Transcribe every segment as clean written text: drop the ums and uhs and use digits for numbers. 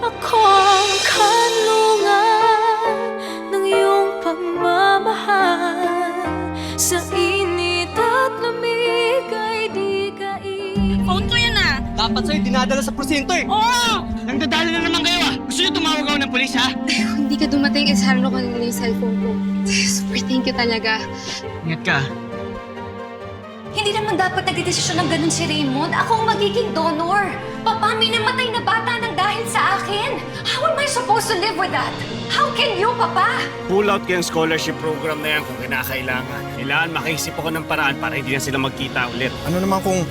Ako ang kanlungan ng iyong pagmamahal. Sa init at lamig ay di kain. Phone ko yan ah! Dapat sa'yo dinadala sa presinto eh. Oo! Nagdadala na naman kayo ah. Gusto niyo tumawag ako ng polis ha? Hindi ka dumating, isarno ko nila yung cellphone ko. Super thank you talaga. Ingat ka. Hindi naman dapat nagdedesisyon ng ganun si Raymond. Ako ang magiging donor. Papa, may namatay na bata ng dahil sa akin. How am I supposed to live with that? How can you, Papa? Pull out ko yung scholarship program na yan kung kinakailangan. Kailangan makaisip ako ng paraan para hindi na sila magkita ulit. Ano naman kung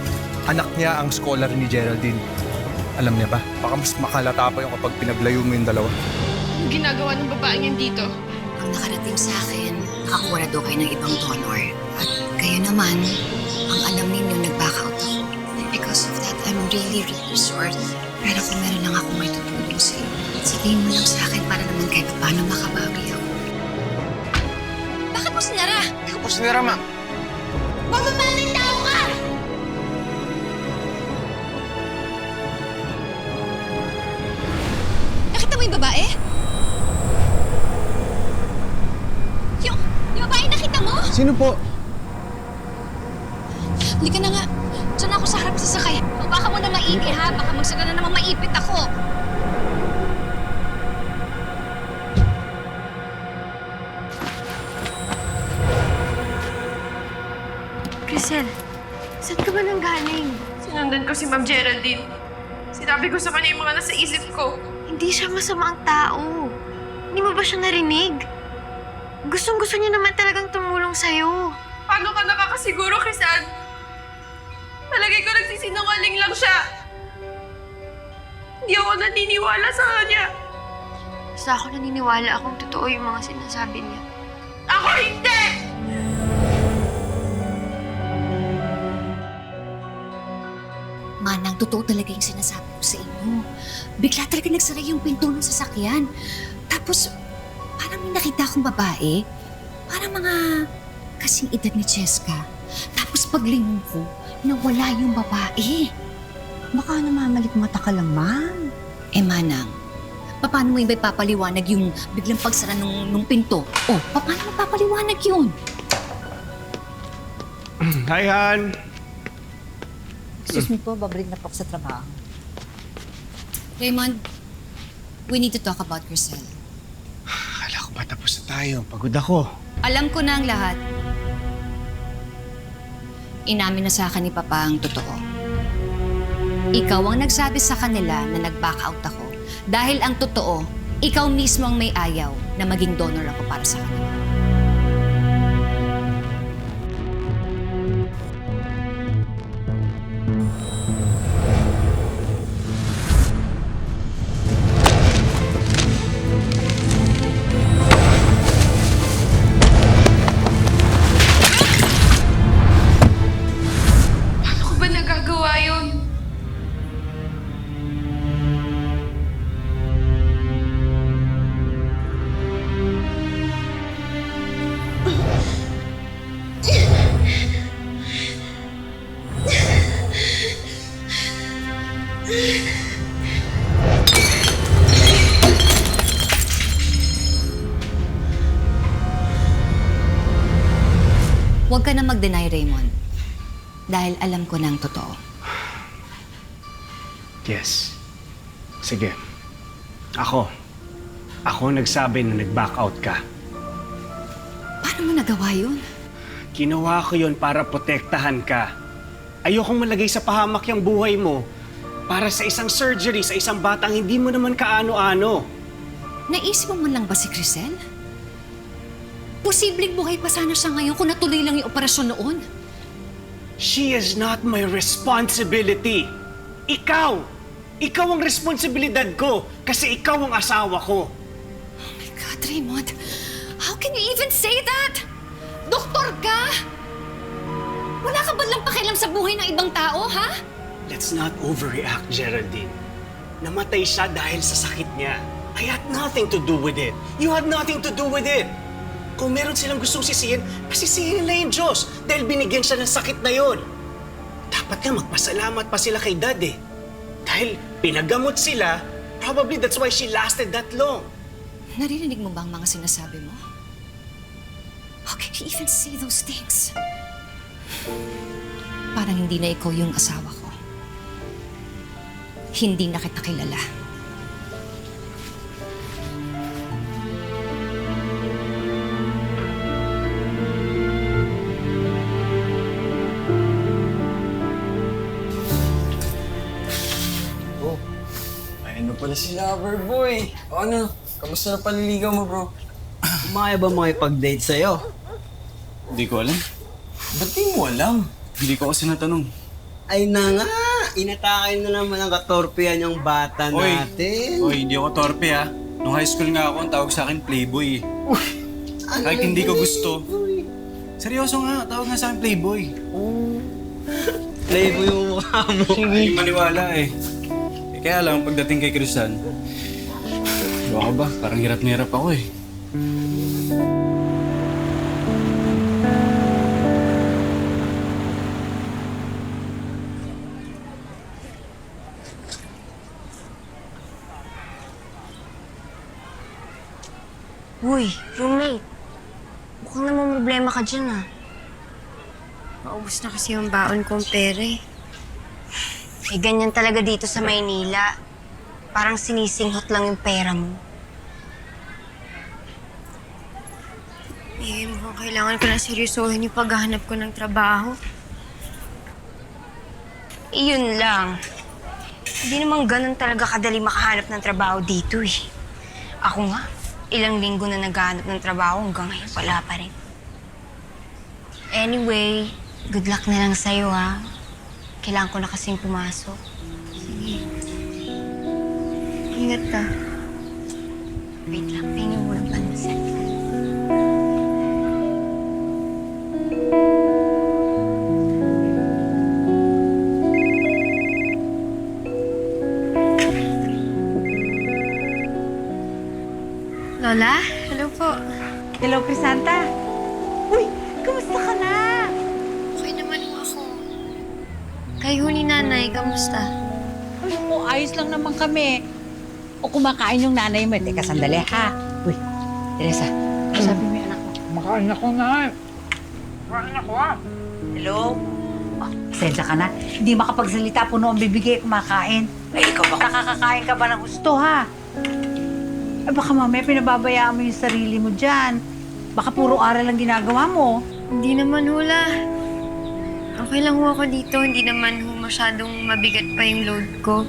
anak niya ang scholar ni Geraldine? Alam niya ba? Baka mas makalata pa yung kapag pinaglayo mo yung dalawa. Ang ginagawa ng babaeng yan dito? Ang nakarating sa akin, nakakuha na daw kayo ng ibang donor. At kayo naman, ang alam ninyo, nag-back out ako. And because of that, I'm really, really short. Pero kung meron lang ako may tutulong sa iyo, sabihin mo lang sa akin para naman kahit paano makabawi ako. Bakit mo sinara? Hindi ko po sinira, ma'am. Mamamatay tao ka! Nakita mo yung babae? Yung babae nakita mo? Sino po? Halika na nga. Diyan ako sa harap sa sakay. Baka mo na maigi ha. Baka magsaka na naman maipit ako. Crisel, saan ka ba nang galing? Sinundan ko si Ma'am Geraldine. Sinabi ko sa kanya yung mga nasa isip ko. Hindi siya masamang tao. Hindi mo ba siya narinig? Gustong-gusto niya naman talagang tumulong sa'yo. Paano ka nakakasiguro, Crisan? Palagay ko nagsisinungaling lang siya. Hindi ako naniniwala sa kanya. Basta ako naniniwala akong totoo yung mga sinasabi niya. Ako hindi! Manang, totoo talaga yung sinasabi ko sa inyo. Bigla talaga nagsara yung pinto ng sasakyan. Tapos, parang may nakita akong babae. Parang mga kasing edad ni Cheska. Tapos paglingon ko, nawala yung babae. Baka namamalik mata ka lang, ma'am. Eh, Manang, paano mo yung papaliwanag yung biglang pagsara nung pinto? Oh, paano mo papaliwanag yun? Hi, Han! Excuse me po, babalik na po ako sa trabaho. Raymond, we need to talk about Crisel. Akala ko ba tapos na tayo? Pagod ako. Alam ko na ang lahat. Inamin na sa akin ni Papa ang totoo. Ikaw ang nagsabi sa kanila na nag-back out ako. Dahil ang totoo, ikaw mismo ang may ayaw na maging donor ako para sa kanila. Paano ko ba nagagawa yun? Huwag ka na mag-deny, Raymond. Dahil alam ko na ang totoo. Yes. Sige. Ako nagsabi na nag-back out ka. Paano mo nagawa yun? Ginawa ko yon para protektahan ka. Ayokong malagay sa pahamak yung buhay mo para sa isang surgery sa isang batang hindi mo naman kaano-ano. Naisip mo man lang ba si Crisel? Posibleng buhay pa sana siya ngayon kung natuloy lang yung operasyon noon. She is not my responsibility. Ikaw! Ikaw ang responsibilidad ko kasi ikaw ang asawa ko. Oh my God, Raymond. How can you even say that? Doktor ka? Wala ka ba lang pakialam sa buhay ng ibang tao, ha? Let's not overreact, Geraldine. Namatay siya dahil sa sakit niya. I had nothing to do with it. You had nothing to do with it. Kung meron silang gustong sisihin, pasisihin nila yung Diyos dahil binigyan siya ng sakit na yon. Dapat nga magpasalamat pa sila kay Dad eh. Dahil pinagamot sila Probably that's why she lasted that long. Naririnig mo ba ang mga sinasabi mo? How can you even say those things? Parang hindi na ikaw yung asawa ko. Hindi na kita kilala. Ayun na pala si Loverboy. O ano, kamusta na panliligaw mo, bro? Umaya ba makipag-date sa'yo? Hindi ko alam. Ba't di mo alam? Hindi ko kasi natanong. Ay na nga! Inatake na naman ang katorpihan yung bata natin. Oy, hindi ako torpe ha. Nung high school nga ako, ang tawag sa akin Playboy. Kahit hindi ko gusto. Seryoso nga, tawag nga sa akin Playboy. Playboy yung mukha mo. Hindi maniwala eh. Kaya lang, pagdating kay Crisan, baka ba, parang hirap na hirap ako eh. Uy, roommate. Mukhang naman problema ka dyan, ah. Maubos na kasi yung baon kong pera, eh. Eh, ganyan talaga dito sa Maynila. Parang sinisinghot lang yung pera mo. Eh, mukhang kailangan ko na seryosohin yung paghahanap ko ng trabaho. Eh, yun lang. Hindi naman ganun talaga kadali makahanap ng trabaho dito, eh. Ako nga, ilang linggo na naghahanap ng trabaho hanggang ngayon wala pa rin. Anyway, good luck na lang sa'yo, ha. Kailangan ko na kasing pumasok. Sige. Ingat ka. Wait lang, tingin mo ng pansin. Lola? Hello po. Hello, Crisanta. Uy, kamusta ka na? Okay naman po ako. Kayo ni nanay, kamusta? Ay, ayos lang naman kami. O kumakain yung nanay mo. Teka, sandali ha. Uy, Teresa, sabi mo yung anak mo. Kumakain ako na. Kumakain ako ha. Hello? Oh, pasensya ka na. Hindi makapagsalita, puno ang bibigay, kumakain. Ay, ikaw ba? Nakakakain ka ba ng gusto ha? Eh, baka mamaya pinababayaan mo yung sarili mo dyan. Baka puro aral ang ginagawa mo. Hindi naman hula. Okay lang ho ako dito. Hindi naman ho masyadong mabigat pa yung load ko.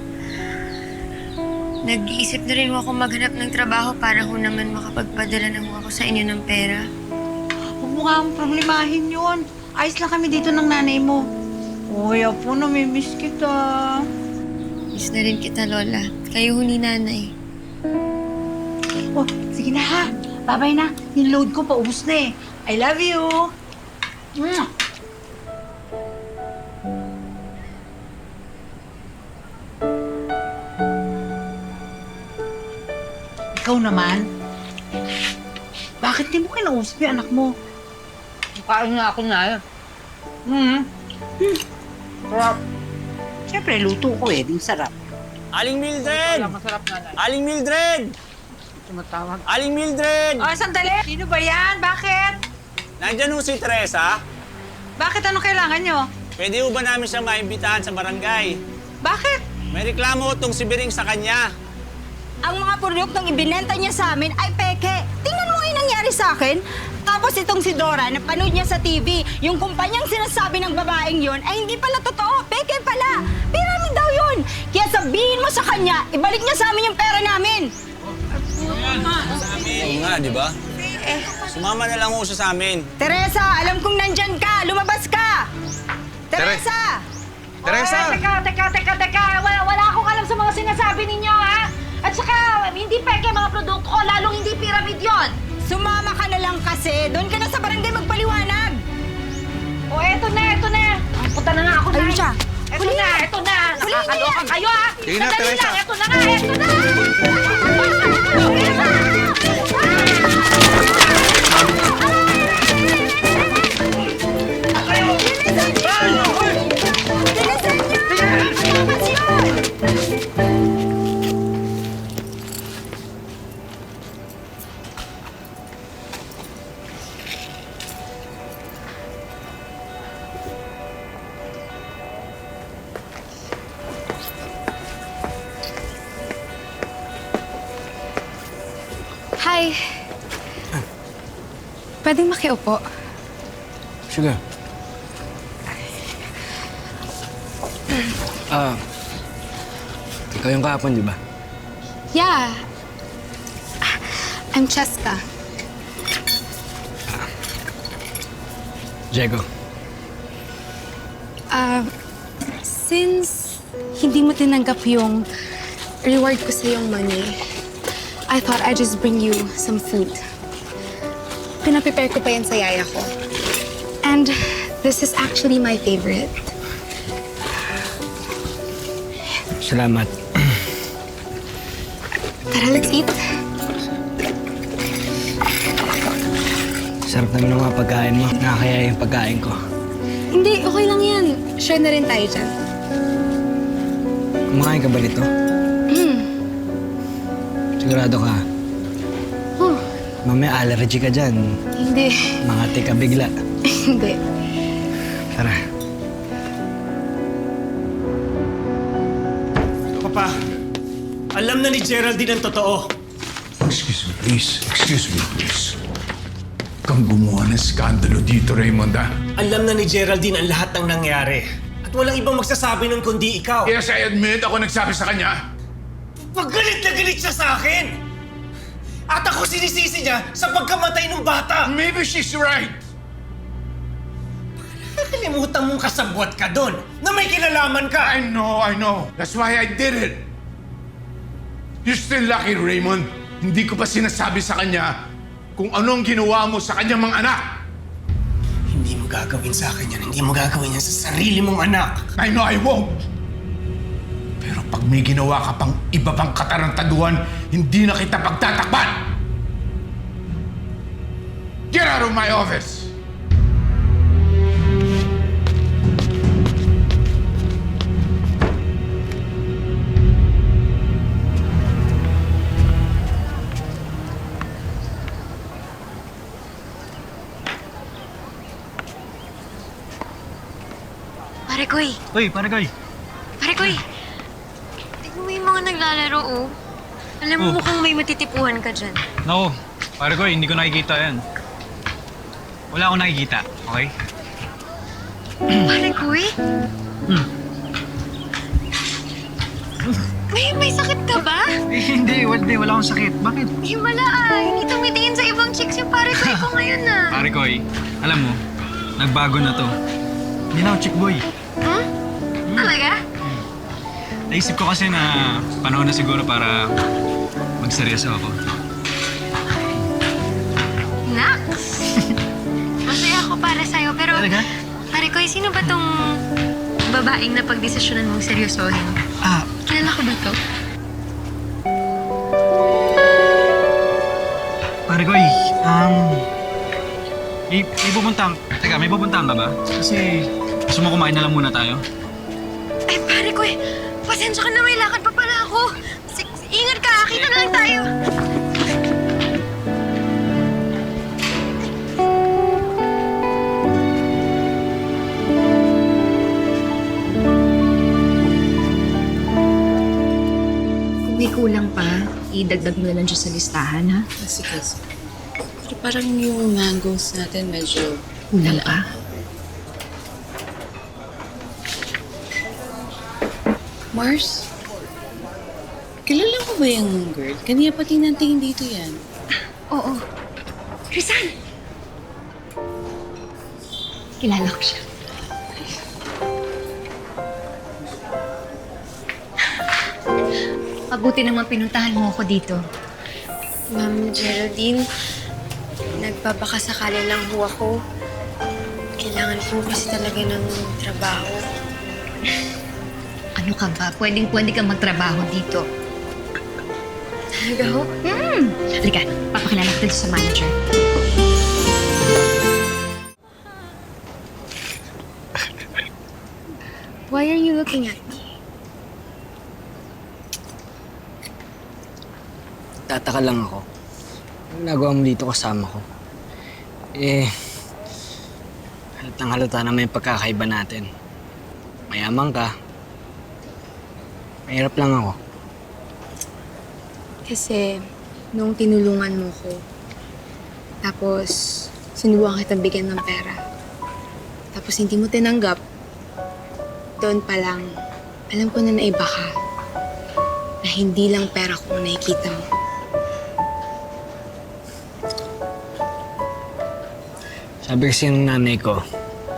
Nag-iisip na rin ho ako maghanap ng trabaho para ho naman makapagpadala na ho ako sa inyo ng pera. Huwag mo nga ang problemahin yun. Ayos lang kami dito ng nanay mo. Uy, apo, namimiss kita. Miss na rin kita, Lola. Kayo ho ni nanay. Oh, sige na ha. Babay na. Yung load ko paubos na eh. I love you. Mwah! Ikaw naman, bakit di mo kinausap yung anak mo? Kain nga ako na. Sarap. Siyempre, luto ko eh. Di sarap. Aling Mildred! Masarap na. Aling Mildred! Tumatawag. Aling Mildred! Oh, sandali! Sino ba yan? Bakit? Nandyan ho si Teresa. Bakit? Anong kailangan nyo? Pwede ho ba namin siya maimbitahan sa barangay? Bakit? May reklamo itong si Biring sa kanya. Ang mga produktong ibinenta niya sa amin ay peke. Tingnan mo yung nangyari sa akin. Tapos itong si Dora, napanood niya sa TV, yung kumpanyang sinasabi ng babaeng yon ay hindi pala totoo, peke pala. Pirami daw yun. Kaya sabihin mo sa kanya, ibalik niya sa amin yung pera namin. Oo nga, di ba? Sumama na lang ho siya sa amin. Teresa, alam kong nandyan ka. Lumabas ka. Teresa! Teresa! Teka. Wala akong alam sa mga sinasabi ninyo, ha? At saka, hindi peke mga produkto ko, lalong hindi pyramid yon. Sumama ka na lang kasi. Doon ka na sa barangay magpaliwanag. O, eto na. Punta na nga ako na. Ayun siya. Eto na. Nakakaloka kayo, ha? Sige na, Sandali Teresa. lang, eto na nga. Hi. Pwedeng makiupo? Sugar. Ikaw yung kahapon, di ba? Yeah. I'm Cheska. Diego. Since hindi mo tinanggap yung reward ko sa yung money, I thought I'd just bring you some food. Pinaprepare ko pa yan sa yaya ko. And this is actually my favorite. Salamat. Tara, let's eat. Sarap naman ng mga pagkain mo. Nakakaya yung pagkain ko. Hindi, okay lang yan. Share na rin tayo dyan. Kumakain ka ba nito? Sigurado ka? Oh, Mamaya allergy ka dyan. hindi. Mangati ka bigla. Hindi. Tara. Papa, alam na ni Geraldine ang totoo. Excuse me, please. Excuse me, please. Kang gumawa ng skandalo dito, Raymond, ah. Alam na ni Geraldine ang lahat ng nangyari. At walang ibang magsasabi nun kundi ikaw. Yes, I admit, ako nagsabi sa kanya. Paggalit na galit siya sa akin! At ako sinisisi niya sa pagkamatay ng bata! Maybe she's right. Nakalimutan mong kasabwat ka doon na may kinalaman ka! I know. That's why I did it. You're still lucky, Raymond. Hindi ko pa sinasabi sa kanya kung anong ginawa mo sa kanyang mga anak. Hindi mo gagawin sa akin yan. Hindi mo gagawin yan sa sarili mong anak. I know I won't. Pero pag may ginawa ka pang iba pang katarantaduhan, hindi na kita pagtatakpan. Get out of my office! Pare Koy! Uy, pare Koy. Pare Koy! Tignan mo yung mga naglalaro, oh. Alam mo, mukhang may matitipuhan ka dyan. Nako, pare Koy, hindi ko nakikita yan. Wala akong nakikita, okay? Pare Koy? May sakit ka ba? Hindi, wala akong sakit. Bakit? Himala hindi tumitingin sa ibang chicks yung pare Koy ko ngayon Pare Koy, alam mo, nagbago na to. Hindi na ako chick boy. Talaga? Naisip ko kasi na panahon na siguro para magseryoso ako. Nax! Masaya ako para sa'yo, pero... Talaga? Pare Koy, sino ba tong babaeng napagdesisyonan mong seryosohin? Kilala ko ba to? Pare Koy, may pupuntahan ka ba? Kasi gusto mo kumain na lang muna tayo? Ay, pare Koy, pasensya ka na, may lakad pa pala ako. Ingat ka, kita na lang tayo. Kung may kulang pa, idagdag mo na lang siya sa listahan, ha? Sige. Pero parang yung mangoes natin medyo... Kulang pa? Mars? Kilala mo ba yung girl? Kanina pati natingin dito yan. Oo. Rizal! Kilala ko siya. Mabuti naman pinuntahan mo ako dito. Ma'am Geraldine, nagpapakasakali lang ho ako. Kailangan ko kasi talaga ng trabaho. Ano ka ba? Pwedeng-pwede kang magtrabaho dito. Talaga ho? Halika, papakilala ko dito sa manager. Why are you looking at me? Tataka lang ako. Anong nagawa mo dito kasama ko? Halatang-halata na may pagkakaiba natin. Mayaman ka. Mahirap lang ako. Kasi nung tinulungan mo ko. Tapos, sinubukan kitang bigyan ng pera. Tapos hindi mo tinanggap. Doon pa lang, alam ko na naiba ka. Na hindi lang pera ko ang nakikita mo. Sabi kasi ng nanay ko,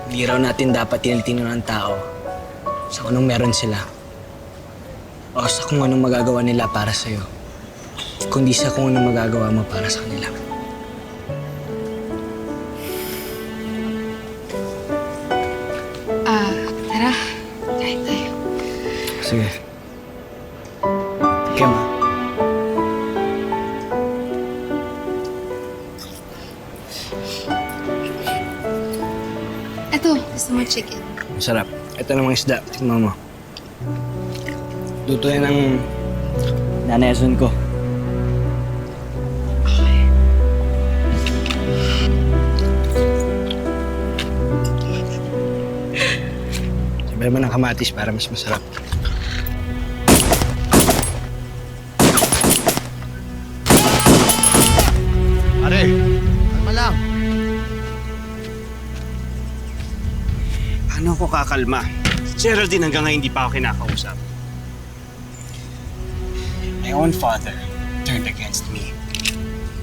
hindi raw natin dapat tinitino ng tao sa kung anong meron sila. O sa kung anong magagawa nila para sa'yo. Kundi sa kung anong magagawa mo para sa kanila. Tara. Kain tayo. Sige. Ikaw, ma. Eto, gusto mo chicken? Masarap. Ito namang isda. Tingnan mo. Luto yan ng nanay Azun ko. Sabi mo ng kamatis para mas masarap. Pare, kalma lang. Paano ako kakalma? Si Geraldine hanggang ngayon hindi pa ako kinakausap. My own father turned against me.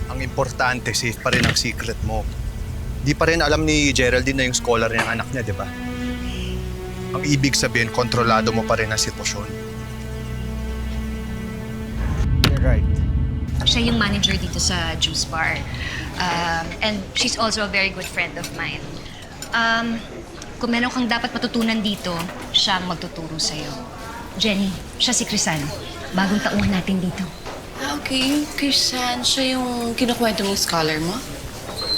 Ang importante, safe pa rin ang secret mo. Di pa rin alam ni Geraldine na yung scholar niya ang anak niya, di ba? Ang ibig sabihin, kontrolado mo pa rin ang sitwasyon. You're right. Siya yung manager dito sa juice bar. And she's also a very good friend of mine. Kung meron kang dapat matutunan dito, siya ang magtuturo sa'yo. Jenny, siya si Crisan. Bagong tauhan natin dito. Okay. Christian, siya yung kinukwento mong scholar mo?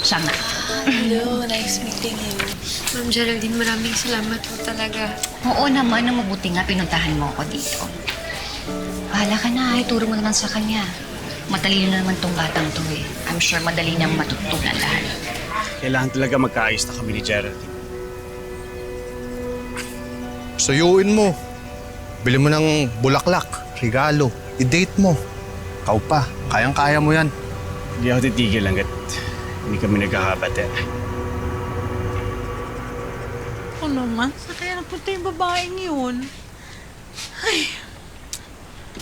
Siya nga. Hello, nice meeting you. Ma'am Geraldine, maraming salamat po talaga. Oo naman, ang mabuti nga pinuntahan mo ako dito. Bahala ka na, ituro mo naman sa kanya. Matalino na naman tong batang to eh. I'm sure madali niyang matutunan lahat. Kailangan talaga magkaayos na kami ni Geraldine. Suyuin mo. Bili mo ng bulaklak, regalo, i-date mo. Ikaw pa, kayang-kaya mo yan. Hindi ako titigil hanggat hindi kami nagkakapatid. Ano naman? Saan kaya napunta yung babaeng yun? Ay!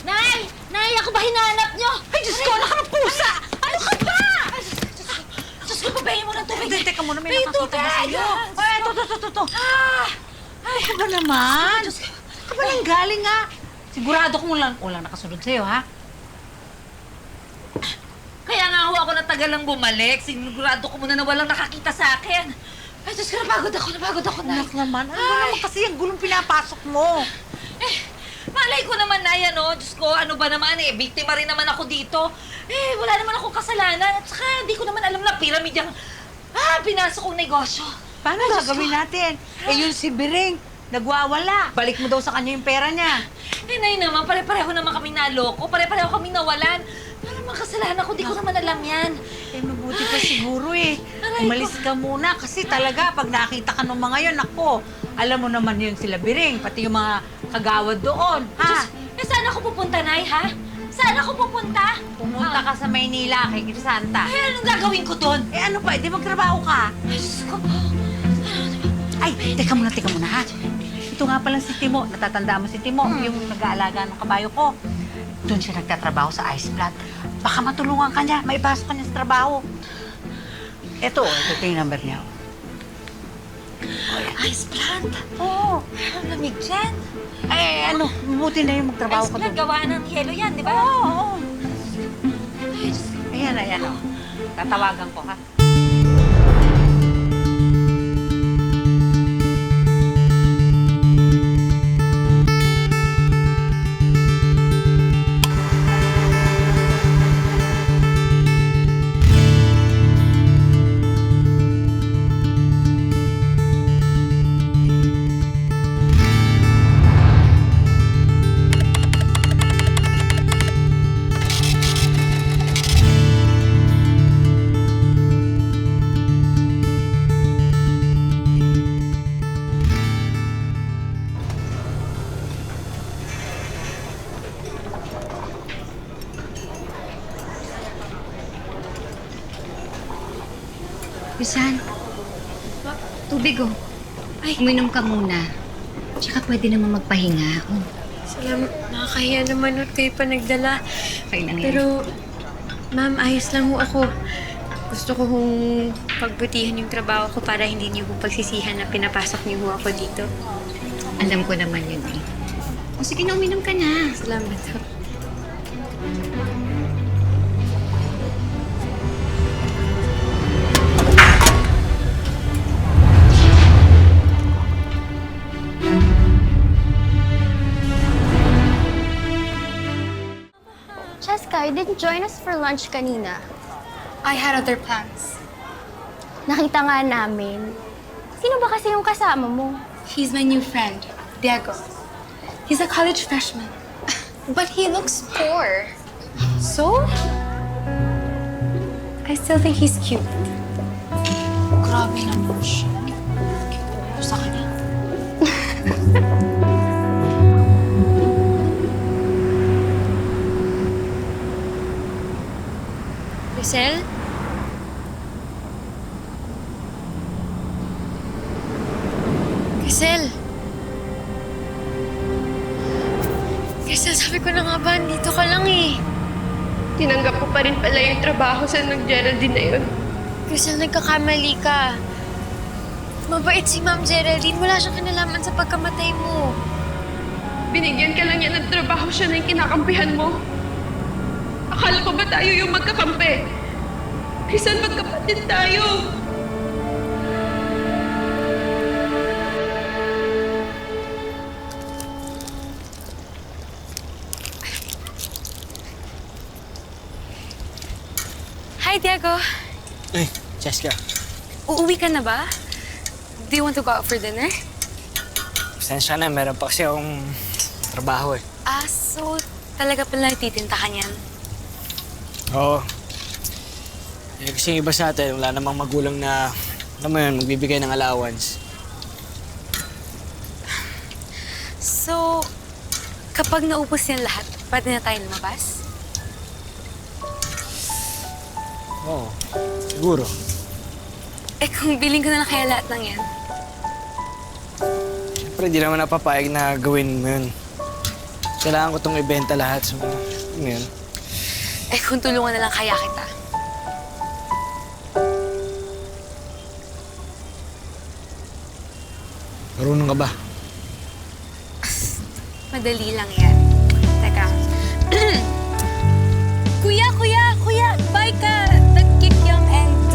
Nay! Nay, ako ba hinanap nyo? Ay, Diyos ko, anak ka ng pusa! Ano ka ba? Diyos ko, babayin mo ng tubig. Hindi, teka muna, may nakakita na sa'yo. Ay, ito. Ay, ano ba naman? Diyos ko, ka ba nang galing, ha? Sigurado ko walang nakasunod sa'yo, ha? Kaya nga ako natagalang bumalik. Sinigurado ko muna na walang nakakita sa akin. Ay, Diyos ko, napagod ako, Nay. Anak naman, ano ba naman kasi yung gulong pinapasok mo? Malay ko naman, Nay, Diyos ko, ano ba naman biktima rin naman ako dito. Wala naman akong kasalanan. At saka, hindi ko naman alam na pyramid yung, pinasok kong negosyo. Paano gagawin natin? Yun si Biring, nagwawala. Balik mo daw sa kanya yung pera niya. Nay naman, pare-pareho naman kami naloko. Pare-pareho kami nawalan. Para makasalanan ko, di ko naman alam yan. Mabuti pa siguro Umalis ka muna kasi talaga pag nakita ka ng mga yun, ako, alam mo naman yun sila Biring, pati yung mga kagawad doon, ha? Diyos, saan ako pupunta, Nay, ha? Saan ako pupunta? Pumunta ka sa Maynila kay Crisanta. Anong gagawin ko doon? Ano pa, di magtrabaho ka? Ay, Diyos ko. Ay, teka muna, ha? Ito nga pala si Timo, natatanda mo si Timo, yung nag-aalaga ng kabayo ko. Doon siya nagtatrabaho sa ice plant. Baka matulungan ka niya, maipasok ka niya sa trabaho. Ito yung number niya. Ice plant? Oo. Ang lamig dyan. Mabuti na yung magtrabaho Ice ko plant, doon. gawa ng yelo yan, di ba? Oo. Ayan. Tatawagan ko, ha? Rizal, tubig oh. Ay, uminom ka muna. Tsaka pwede naman magpahinga. Oh. Salamat. Nakakahiya naman at kayo pa nagdala. Okay lang yan. Pero, ma'am, ayos lang ho ako. Gusto ko hong pagbutihan yung trabaho ko para hindi niyo po pagsisihan na pinapasok niyo ho ako dito. Alam ko naman yun eh. O sige na, uminom ka na. Salamat ho. Cheska, you didn't join us for lunch kanina. I had other plans. Nakita nga namin. Sino ba kasi yung kasama mo? He's my new friend, Diego. He's a college freshman. But he looks poor. So? I still think he's cute. Grabe naman siya. Cute sa kanya. Rizal? Rizal? Rizal, sabi ko na nga ba, dito ka lang eh. Tinanggap ko pa rin pala yung trabaho sa nag-Geraldine na yun. Rizal, nagkakamali ka. Mabait si Ma'am Geraldine. Wala siyang kinalaman sa pagkamatay mo. Binigyan ka lang niya ng trabaho, siya na yung kinakampihan mo. Akala ko ba tayo yung magkakampi? Rizal, magkapatid tayo. Hi, Diego. Ay, Cheska. Uuwi ka na ba? Do you want to go out for dinner? Pasensya na, meron pa kasi akong trabaho eh. Ah, so talaga pala titinta ka niyan? Oo. Eh, kasi yung iba sa atin, wala namang magulang na, alam mo yun, magbibigay ng allowance. So, kapag naubos yan lahat, pwede na tayo lumabas? Oo, siguro. Eh kung bilhin ko na lang kaya lahat ng yan? Siyempre, di naman napapayag na gawin mo yun. Kailangan ko itong ibenta lahat. So, ano yun? Eh kung tulungan na lang kaya kita? Marunong ka ba? Madali lang yan. Teka. Kuya! Buy ka! The kikyam and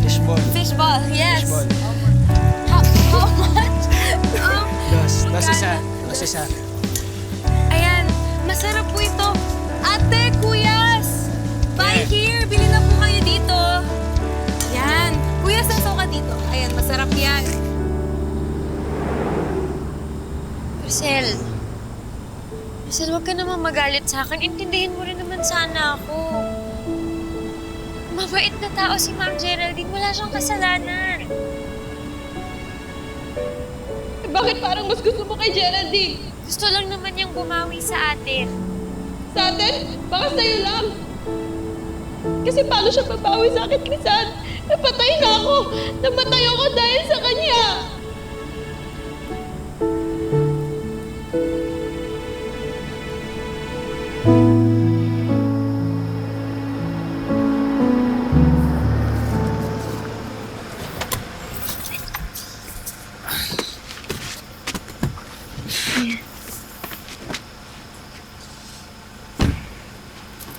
Fishball. fishball, yes. Fishball. How much? Dos isa. Ayan, masarap po ito. Ate, kuyas! Buy here! Bili na po kayo dito. Yan. Kuya, sasaw ka dito. Ayan, masarap yan. Rizal. Rizal, huwag ka naman magalit sa akin. Intindihin mo rin naman sana ako. Mabait na tao si Ma'am Geraldine. Wala siyang kasalanan. Bakit parang mas gusto mo kay Geraldine? Gusto lang naman niyang bumawi sa atin. Sa atin? Baka sa'yo lang. Kasi paano siya babawi sa akin, Rizal? Napatay na ako! Namatay ako dahil sa kanya!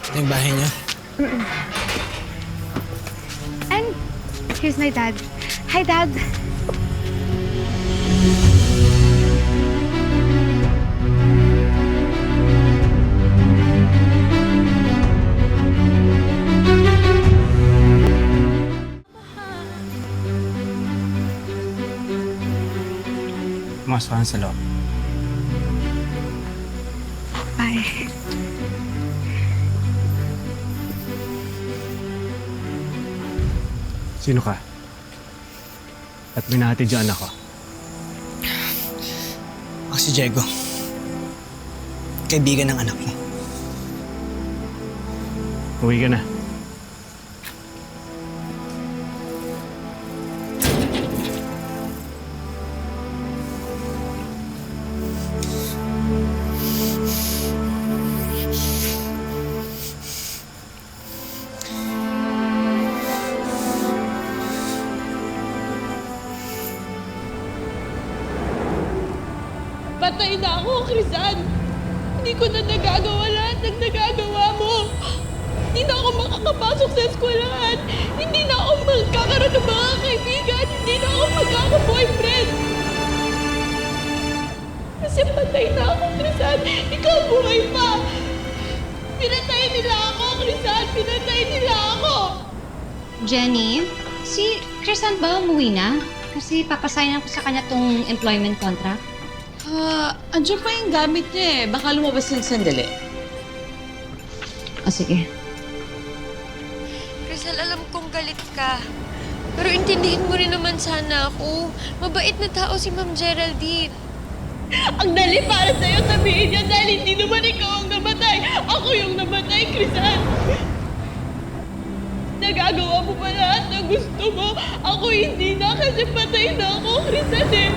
Ito yung bahay niya. And here's my dad. Hi, Dad. Pumasok ka sa loob. Bye. Sino ka? At minatid yung anak ko. Ako si Diego. Kaibigan ng anak mo. Uwi ka na. patay na ako, Crisan. Hindi ko na nagagawa lahat ng nagagawa mo. Hindi na ako makakapasok sa eskwelahan. Hindi na ako magkakaroon ng mga kaibigan. Hindi na ako magkaka-boyfriend. Kasi patay na ako, Crisan. Ikaw buhay pa. Pinatay nila ako, Crisan. Pinatay nila ako. Jenny, si Crisan ba umuwi na? Kasi papasignan ko sa kanya tong employment contract. Andiyan pa yung gamit niya eh. Baka lumabas lang sandali. O sige. Rizal, alam kong galit ka. Pero intindihin mo rin naman sana ako. Mabait na tao si Ma'am Geraldine. Ang dali para sa'yo sabihin niya dahil hindi naman ikaw ang namatay. Ako yung namatay, Crisan. Nagagawa mo pa lahat na gusto mo. Ako hindi na kasi patay na ako, Crisan eh.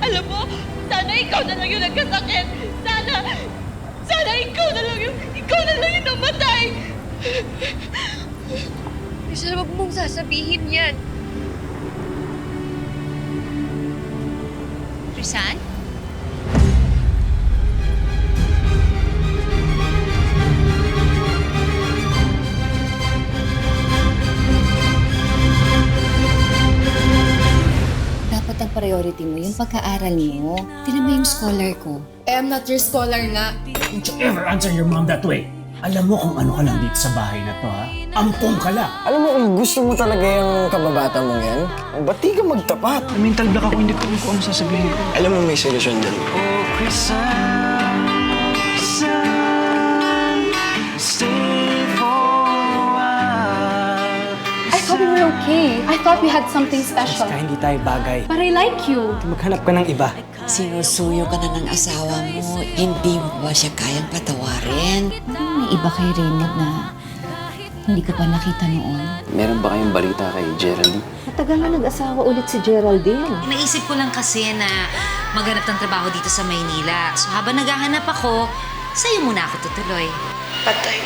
Alam mo, sana ikaw na lang yung nagkasakit. Sana ikaw na lang yung namatay. Rizal, wag mong sasabihin yan. Crisan? Dapat ang priority mo yung pagka-aral mo. Tinan mo yung scholar ko. I am not your scholar nga. Don't you ever answer your mom that way. Alam mo kung ano ka lang dito sa bahay na to, ha? Ampong ka lang. Alam mo, kung gusto mo talaga yung kababata mong yan, ba't di ka magtapat? Mental block ako, hindi ko alam kung ano sasabihin ko. Alam mo, may solusyon din. Oh, stay for a while. I thought we were okay. I thought we had something special. Basta hindi tayo bagay. But I like you. Maghanap ka ng iba. Sinusuyo ka na ng asawa mo, hindi mo ba siya kayang patawarin? May iba kay Raymond na hindi ka pa nakita noon. Meron ba kayong balita kay Geraldine? Matagal na nag-asawa ulit si Geraldine. Naisip ko lang kasi na maghanap ng trabaho dito sa Maynila. So habang naghahanap ako, sa'yo muna ako tutuloy. Patay.